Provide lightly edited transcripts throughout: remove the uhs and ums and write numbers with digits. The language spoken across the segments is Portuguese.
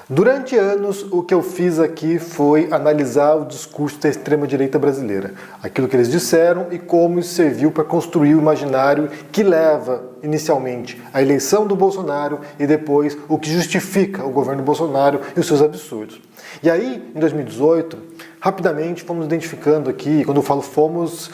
Durante anos, o que eu fiz aqui foi analisar o discurso da extrema-direita brasileira, aquilo que eles disseram e como isso serviu para construir o imaginário que leva, inicialmente, à eleição do Bolsonaro e depois o que justifica o governo Bolsonaro e os seus absurdos. E aí, em 2018, rapidamente fomos identificando aqui, quando eu falo fomos,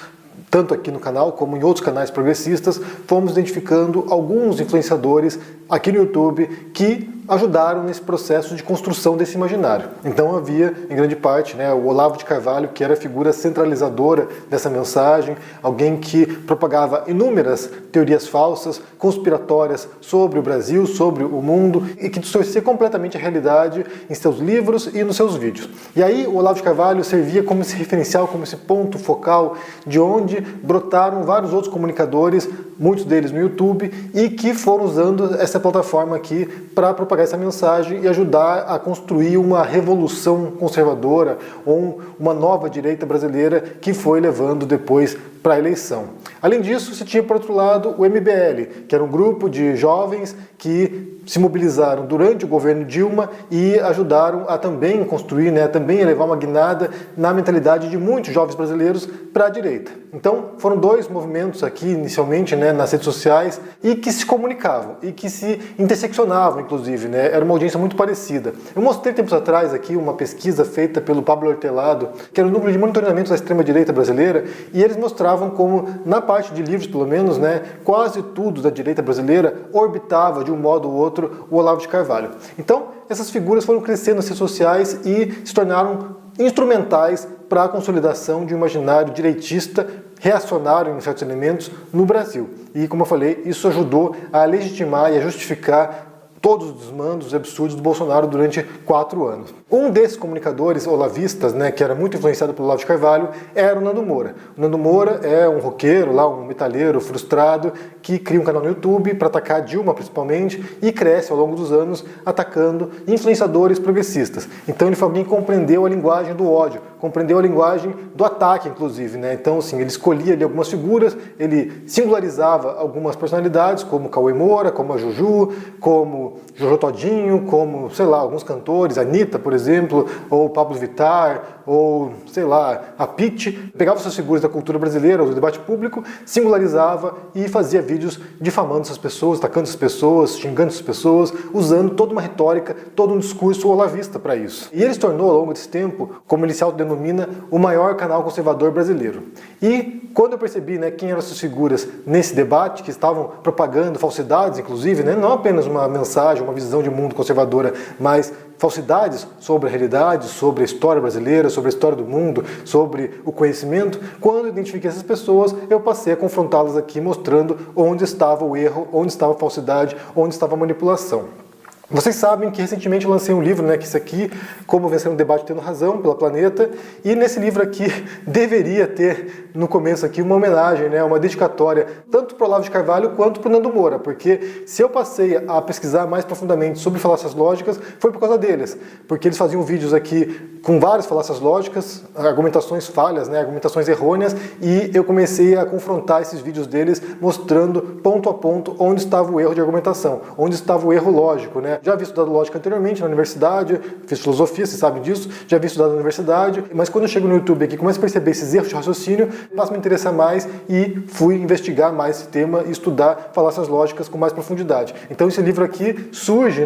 tanto aqui no canal como em outros canais progressistas, fomos identificando alguns influenciadores aqui no YouTube que ajudaram nesse processo de construção desse imaginário. Então havia, em grande parte, o Olavo de Carvalho, que era a figura centralizadora dessa mensagem, alguém que propagava inúmeras teorias falsas, conspiratórias sobre o Brasil, sobre o mundo, e que distorcia completamente a realidade em seus livros e nos seus vídeos. E aí o Olavo de Carvalho servia como esse referencial, como esse ponto focal de onde brotaram vários outros comunicadores, muitos deles no YouTube, e que foram usando essa plataforma aqui para propagar essa mensagem e ajudar a construir uma revolução conservadora ou uma nova direita brasileira que foi levando depois para a eleição. Além disso, se tinha, por outro lado, o MBL, que era um grupo de jovens que se mobilizaram durante o governo Dilma e ajudaram a também construir, também elevar uma guinada na mentalidade de muitos jovens brasileiros para a direita. Então, foram dois movimentos aqui, inicialmente, nas redes sociais, e que se comunicavam, e que se interseccionavam, inclusive, Era uma audiência muito parecida. Eu mostrei tempos atrás aqui uma pesquisa feita pelo Pablo Hortelado, que era o núcleo de monitoramento da extrema-direita brasileira, e eles mostravam como, na parte de livros, pelo menos, quase tudo da direita brasileira orbitava, de um modo ou outro, o Olavo de Carvalho. Então, essas figuras foram crescendo nas redes sociais e se tornaram instrumentais para a consolidação de um imaginário direitista, reacionário em certos elementos, no Brasil. E, como eu falei, isso ajudou a legitimar e a justificar todos os desmandos e absurdos do Bolsonaro durante 4 anos. Um desses comunicadores olavistas, que era muito influenciado pelo Olavo de Carvalho, era o Nando Moura. O Nando Moura é um roqueiro, um metalheiro frustrado, que cria um canal no YouTube para atacar Dilma, principalmente, e cresce ao longo dos anos atacando influenciadores progressistas. Então ele foi alguém que compreendeu a linguagem do ódio, compreendeu a linguagem do ataque, inclusive. Então, assim, ele escolhia ali algumas figuras, ele singularizava algumas personalidades, como Cauê Moura, como a Juju, como Jojo Todinho, como, alguns cantores, Anitta, por exemplo, ou Pablo Vittar, ou, a Pitty. Pegava essas figuras da cultura brasileira, do debate público, singularizava e fazia vídeos difamando essas pessoas, atacando essas pessoas, xingando essas pessoas, usando toda uma retórica, todo um discurso olavista para isso. E ele se tornou, ao longo desse tempo, como ele se autodenomina, o maior canal conservador brasileiro. E quando eu percebi quem eram essas figuras nesse debate, que estavam propagando falsidades, inclusive, não apenas uma mensagem, uma visão de mundo conservadora, mas falsidades sobre a realidade, sobre a história brasileira, sobre a história do mundo, sobre o conhecimento, quando eu identifiquei essas pessoas, eu passei a confrontá-las aqui, mostrando onde estava o erro, onde estava a falsidade, onde estava a manipulação. Vocês sabem que recentemente eu lancei um livro, que esse aqui, Como Vencer um Debate Tendo Razão, pela Planeta, e nesse livro aqui deveria ter, no começo aqui, uma homenagem, uma dedicatória, tanto para o Olavo de Carvalho quanto para o Nando Moura, porque se eu passei a pesquisar mais profundamente sobre falácias lógicas, foi por causa deles, porque eles faziam vídeos aqui com várias falácias lógicas, argumentações falhas, argumentações errôneas, e eu comecei a confrontar esses vídeos deles, mostrando ponto a ponto onde estava o erro de argumentação, onde estava o erro lógico, Já havia estudado lógica anteriormente na universidade, fiz filosofia, vocês sabem disso, já havia estudado na universidade, mas quando eu chego no YouTube aqui, começo a perceber esses erros de raciocínio, passo a me interessar mais e fui investigar mais esse tema e estudar falácias lógicas com mais profundidade. Então esse livro aqui surge,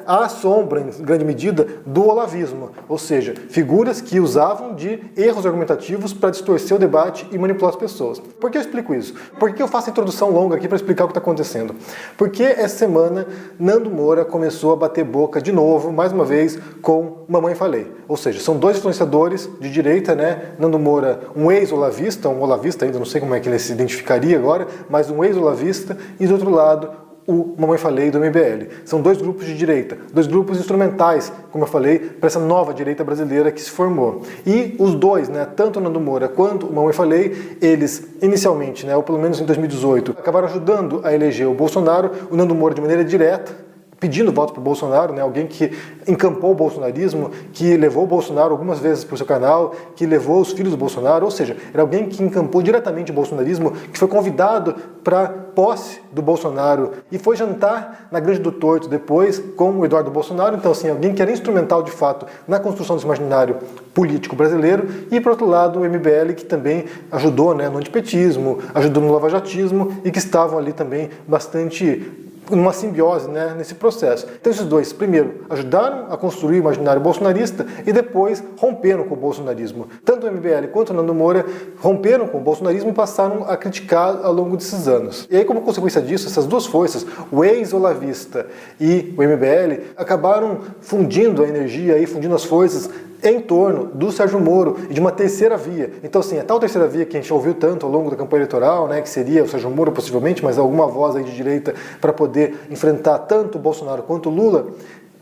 à sombra, em grande medida, do olavismo, ou seja, figuras que usavam de erros argumentativos para distorcer o debate e manipular as pessoas. Por que eu explico isso? Por que eu faço a introdução longa aqui para explicar o que está acontecendo? Porque essa semana, Nando Moura começou a bater boca de novo, mais uma vez, com Mamãe Falei. Ou seja, são dois influenciadores de direita, Nando Moura, um ex-olavista, um olavista ainda, não sei como é que ele se identificaria agora, mas um ex-olavista, e do outro lado, o Mamãe Falei do MBL. São dois grupos de direita, dois grupos instrumentais, como eu falei, para essa nova direita brasileira que se formou. E os dois, tanto o Nando Moura quanto o Mamãe Falei, eles inicialmente, ou pelo menos em 2018, acabaram ajudando a eleger o Bolsonaro, o Nando Moura de maneira direta, pedindo voto para o Bolsonaro, né? Alguém que encampou o bolsonarismo, que levou o Bolsonaro algumas vezes para o seu canal, que levou os filhos do Bolsonaro, ou seja, era alguém que encampou diretamente o bolsonarismo, que foi convidado para posse do Bolsonaro e foi jantar na Grande do Torto depois com o Eduardo Bolsonaro. Então, assim, alguém que era instrumental de fato na construção desse imaginário político brasileiro. E, por outro lado, o MBL, que também ajudou, né, no antipetismo, ajudou no lavajatismo e que estavam ali também bastante numa simbiose, né, nesse processo. Então esses dois, primeiro, ajudaram a construir o imaginário bolsonarista e depois romperam com o bolsonarismo. Tanto o MBL quanto o Nando Moura romperam com o bolsonarismo e passaram a criticar ao longo desses anos. E aí, como consequência disso, essas duas forças, o ex-olavista e o MBL, acabaram fundindo a energia e fundindo as forças em torno do Sérgio Moro e de uma terceira via. Então, assim, a tal terceira via que a gente ouviu tanto ao longo da campanha eleitoral, né, que seria o Sérgio Moro possivelmente, mas alguma voz aí de direita para poder enfrentar tanto o Bolsonaro quanto o Lula,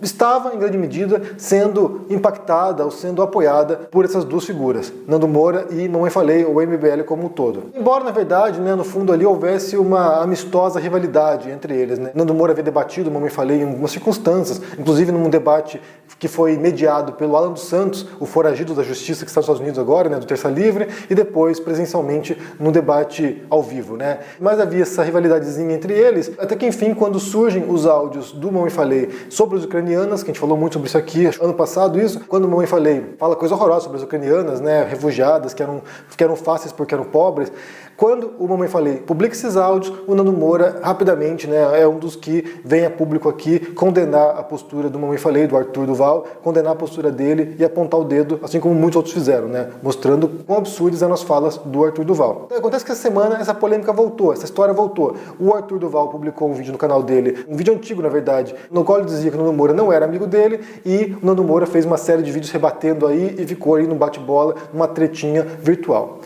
estava, em grande medida, sendo impactada ou sendo apoiada por essas duas figuras, Nando Moura e Mamãe Falei, ou MBL como um todo. Embora, na verdade, né, no fundo ali houvesse uma amistosa rivalidade entre eles. Né? Nando Moura havia debatido Mamãe Falei em algumas circunstâncias, inclusive num debate que foi mediado pelo Alan dos Santos, o foragido da justiça que está nos Estados Unidos agora, né, do Terça Livre, e depois presencialmente no debate ao vivo. Né? Mas havia essa rivalidadezinha entre eles, até que enfim, quando surgem os áudios do Mamãe Falei sobre os ucranianos, que a gente falou muito sobre isso aqui ano passado, quando Mamãe Falei fala coisa horrorosa sobre as ucranianas, né, refugiadas, que eram fáceis porque eram pobres. Quando o Mamãe Falei publica esses áudios, o Nando Moura rapidamente, né, é um dos que vem a público aqui condenar a postura do Mamãe Falei, do Arthur Duval, condenar a postura dele e apontar o dedo, assim como muitos outros fizeram, né, mostrando quão absurdas eram as falas do Arthur Duval. Então, acontece que essa semana essa polêmica voltou, essa história voltou. O Arthur Duval publicou um vídeo no canal dele, um vídeo antigo na verdade, no qual ele dizia que o Nando Moura não era amigo dele e o Nando Moura fez uma série de vídeos rebatendo aí e ficou aí no bate-bola, numa tretinha virtual.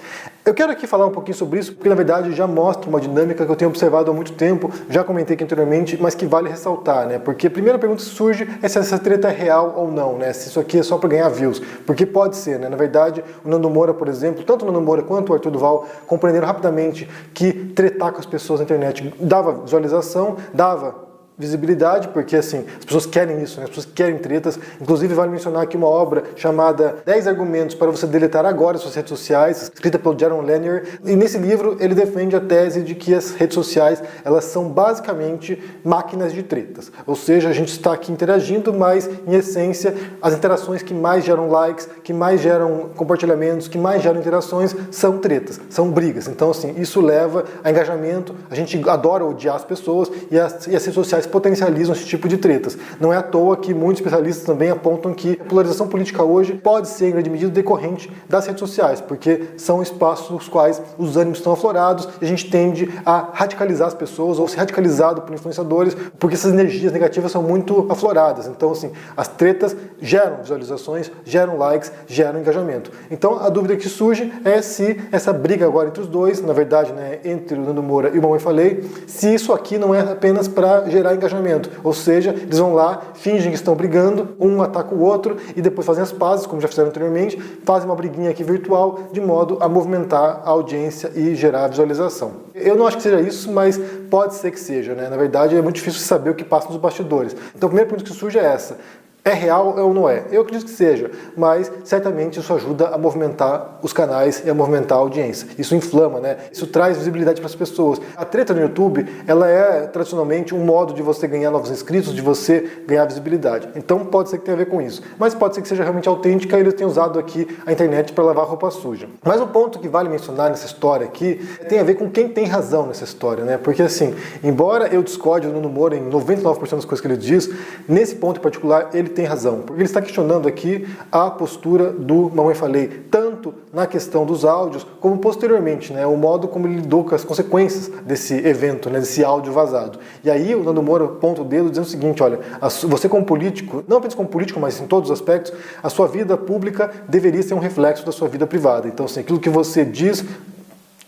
Eu quero aqui falar um pouquinho sobre isso, porque na verdade já mostra uma dinâmica que eu tenho observado há muito tempo, já comentei aqui anteriormente, mas que vale ressaltar, né? Porque a primeira pergunta que surge é se essa treta é real ou não, né? Se isso aqui é só para ganhar views, porque pode ser, né? Na verdade, o Nando Moura, por exemplo, tanto o Nando Moura quanto o Arthur Duval compreenderam rapidamente que tretar com as pessoas na internet dava visualização, dava visibilidade, porque assim, as pessoas querem isso, né? As pessoas querem tretas. Inclusive vale mencionar aqui uma obra chamada 10 argumentos para você deletar agora suas redes sociais, escrita pelo Jaron Lanier, e nesse livro ele defende a tese de que as redes sociais, elas são basicamente máquinas de tretas, ou seja, a gente está aqui interagindo, mas em essência as interações que mais geram likes, que mais geram compartilhamentos, que mais geram interações são tretas, são brigas. Então assim, isso leva a engajamento, a gente adora odiar as pessoas e as redes sociais potencializam esse tipo de tretas. Não é à toa que muitos especialistas também apontam que a polarização política hoje pode ser, em grande medida, decorrente das redes sociais, porque são espaços nos quais os ânimos estão aflorados e a gente tende a radicalizar as pessoas ou ser radicalizado por influenciadores, porque essas energias negativas são muito afloradas. Então, assim, as tretas geram visualizações, geram likes, geram engajamento. Então, a dúvida que surge é se essa briga agora entre os dois, na verdade, né, entre o Nando Moura e o Mamãe Falei, se isso aqui não é apenas para gerar engajamento, ou seja, eles vão lá, fingem que estão brigando, um ataca o outro e depois fazem as pazes, como já fizeram anteriormente, fazem uma briguinha aqui virtual de modo a movimentar a audiência e gerar visualização. Eu não acho que seja isso, mas pode ser que seja, né? Na verdade é muito difícil saber o que passa nos bastidores. Então a primeira pergunta que surge é essa: é real ou não é? Eu acredito que seja, mas certamente isso ajuda a movimentar os canais e a movimentar a audiência. Isso inflama, né? Isso traz visibilidade para as pessoas. A treta no YouTube, ela é tradicionalmente um modo de você ganhar novos inscritos, de você ganhar visibilidade. Então pode ser que tenha a ver com isso. Mas pode ser que seja realmente autêntica e eles tenham usado aqui a internet para lavar roupa suja. Mas um ponto que vale mencionar nessa história aqui tem a ver com quem tem razão nessa história, né? Porque assim, embora eu discorde do Nando Moura em 99% das coisas que ele diz, nesse ponto em particular ele tem razão, porque ele está questionando aqui a postura do Mamãe Falei, tanto na questão dos áudios, como posteriormente, né, o modo como ele lidou com as consequências desse evento, né, desse áudio vazado. E aí o Nando Moura aponta o dedo dizendo o seguinte: olha, você como político, não apenas como político, mas em todos os aspectos, a sua vida pública deveria ser um reflexo da sua vida privada. Então, assim, aquilo que você diz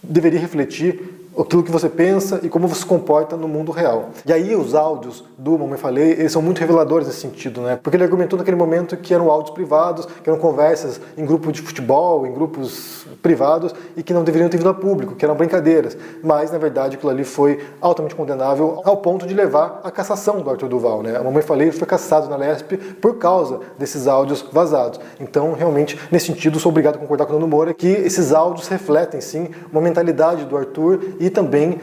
deveria refletir aquilo que você pensa e como você se comporta no mundo real. E aí os áudios do Mamãe Falei, eles são muito reveladores nesse sentido, né? Porque ele argumentou naquele momento que eram áudios privados, que eram conversas em grupos de futebol, em grupos privados e que não deveriam ter vindo a público, que eram brincadeiras. Mas, na verdade, aquilo ali foi altamente condenável ao ponto de levar à cassação do Arthur Duval, né? A Mamãe Falei foi cassado na Lesp por causa desses áudios vazados. Então, realmente, nesse sentido, sou obrigado a concordar com o Nando Moura que esses áudios refletem, sim, uma mentalidade do Arthur e também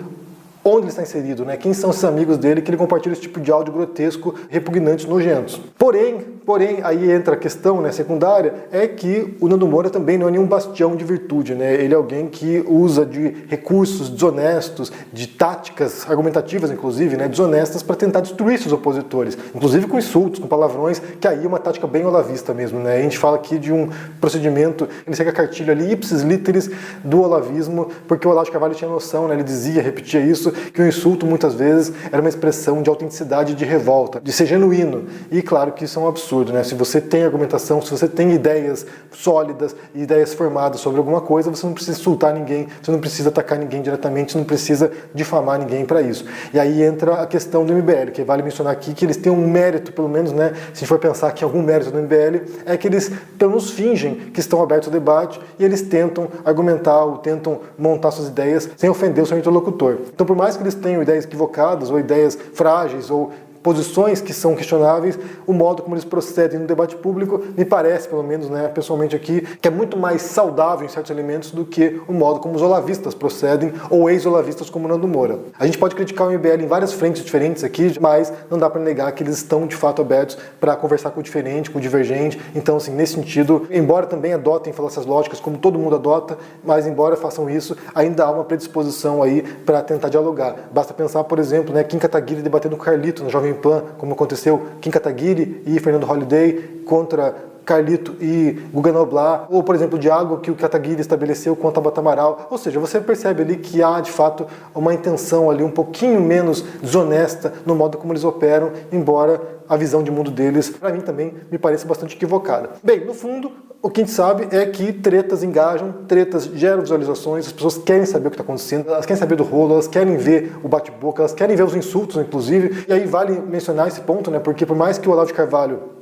onde ele está inserido, né? Quem são esses amigos dele que ele compartilha esse tipo de áudio grotesco, repugnantes, nojentos. Porém, aí entra a questão, né, secundária, é que o Nando Moura também não é nenhum bastião de virtude, né? Ele é alguém que usa de recursos desonestos, de táticas argumentativas, inclusive, né, desonestas para tentar destruir seus opositores, inclusive com insultos, com palavrões, que aí é uma tática bem olavista mesmo, né? A gente fala aqui de um procedimento, ele segue a cartilha ali, ipsis literis, do olavismo, porque o Olavo de Carvalho tinha noção, né? Ele dizia, repetia isso, que o insulto muitas vezes era uma expressão de autenticidade, de revolta, de ser genuíno. E claro que isso é um absurdo, né? Se você tem argumentação, se você tem ideias sólidas, ideias formadas sobre alguma coisa, você não precisa insultar ninguém, você não precisa atacar ninguém diretamente, você não precisa difamar ninguém para isso. E aí entra a questão do MBL, que vale mencionar aqui que eles têm um mérito, pelo menos, né? Se a gente for pensar que algum mérito do MBL, é que eles pelo menos fingem que estão abertos ao debate e eles tentam argumentar ou tentam montar suas ideias sem ofender o seu interlocutor. Então, por mais que eles tenham ideias equivocadas ou ideias frágeis ou posições que são questionáveis, o modo como eles procedem no debate público me parece, pelo menos, né, pessoalmente aqui, que é muito mais saudável em certos elementos do que o modo como os olavistas procedem ou ex-olavistas como o Nando Moura. A gente pode criticar o MBL em várias frentes diferentes aqui, mas não dá para negar que eles estão de fato abertos para conversar com o diferente, com o divergente. Então, assim, nesse sentido, embora também adotem falácias lógicas como todo mundo adota, mas embora façam isso, ainda há uma predisposição aí para tentar dialogar. Basta pensar, por exemplo, né, Kim Kataguiri debatendo com o Carlito na Jovem Pan, como aconteceu Kim Kataguiri e Fernando Holliday contra Carlito e Guga Noblar, ou, por exemplo, o diálogo que o Kataguiri estabeleceu com a Tabata Amaral. Ou seja, você percebe ali que há, de fato, uma intenção ali um pouquinho menos desonesta no modo como eles operam, embora a visão de mundo deles, para mim também, me parece bastante equivocada. Bem, no fundo, o que a gente sabe é que tretas engajam, tretas geram visualizações, as pessoas querem saber o que está acontecendo, elas querem saber do rolo, elas querem ver o bate-boca, elas querem ver os insultos, inclusive, e aí vale mencionar esse ponto, né, porque por mais que o Olavo de Carvalho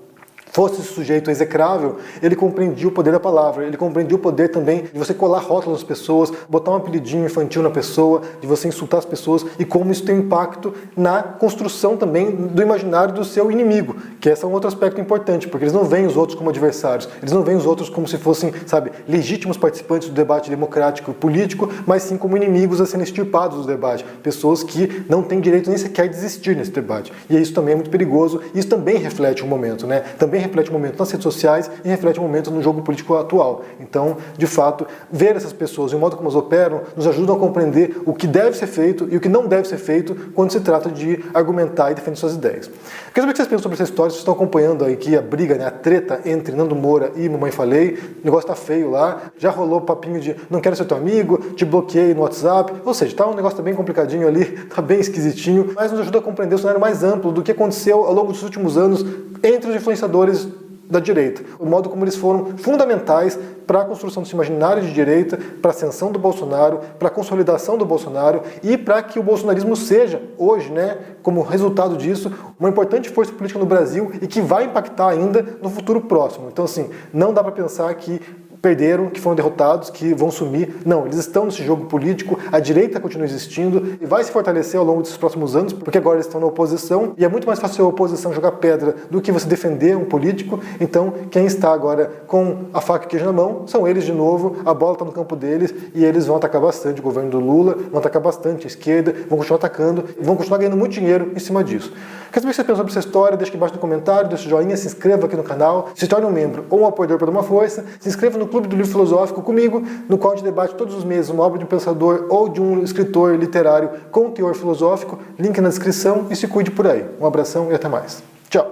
fosse esse sujeito execrável, ele compreendia o poder da palavra, ele compreendia o poder também de você colar rótulos nas pessoas, botar um apelidinho infantil na pessoa, de você insultar as pessoas e como isso tem impacto na construção também do imaginário do seu inimigo, que esse é um outro aspecto importante, porque eles não veem os outros como adversários, eles não veem os outros como se fossem, sabe, legítimos participantes do debate democrático e político, mas sim como inimigos a serem extirpados do debate, pessoas que não têm direito nem sequer de existir nesse debate. E isso também é muito perigoso, e isso também reflete um momento, né? Também reflete um momento nas redes sociais e reflete um momento no jogo político atual. Então, de fato, ver essas pessoas e o modo como elas operam nos ajudam a compreender o que deve ser feito e o que não deve ser feito quando se trata de argumentar e defender suas ideias. Quero saber o que vocês pensam sobre essa história, vocês estão acompanhando aí que a briga, né, a treta entre Nando Moura e Mamãe Falei, o negócio tá feio lá, já rolou papinho de não quero ser teu amigo, te bloqueei no WhatsApp, ou seja, tá um negócio tá bem complicadinho ali, tá bem esquisitinho, mas nos ajuda a compreender o cenário mais amplo do que aconteceu ao longo dos últimos anos entre os influenciadores da direita. O modo como eles foram fundamentais para a construção desse imaginário de direita, para a ascensão do Bolsonaro, para a consolidação do Bolsonaro e para que o bolsonarismo seja, hoje, né, como resultado disso, uma importante força política no Brasil e que vai impactar ainda no futuro próximo. Então, assim, não dá para pensar que perderam, que foram derrotados, que vão sumir. Não, eles estão nesse jogo político, a direita continua existindo e vai se fortalecer ao longo desses próximos anos, porque agora eles estão na oposição e é muito mais fácil a oposição jogar pedra do que você defender um político. Então, quem está agora com a faca e queijo na mão são eles de novo, a bola está no campo deles e eles vão atacar bastante o governo do Lula, vão atacar bastante a esquerda, vão continuar atacando e vão continuar ganhando muito dinheiro em cima disso. Quer saber o que você pensa sobre essa história? Deixa aqui embaixo no comentário, deixa o joinha, se inscreva aqui no canal, se torne um membro ou um apoiador para dar uma força, se inscreva no Clube do Livro Filosófico comigo, no qual a gente debate todos os meses uma obra de um pensador ou de um escritor literário com teor filosófico, link na descrição e se cuide por aí. Um abração e até mais. Tchau!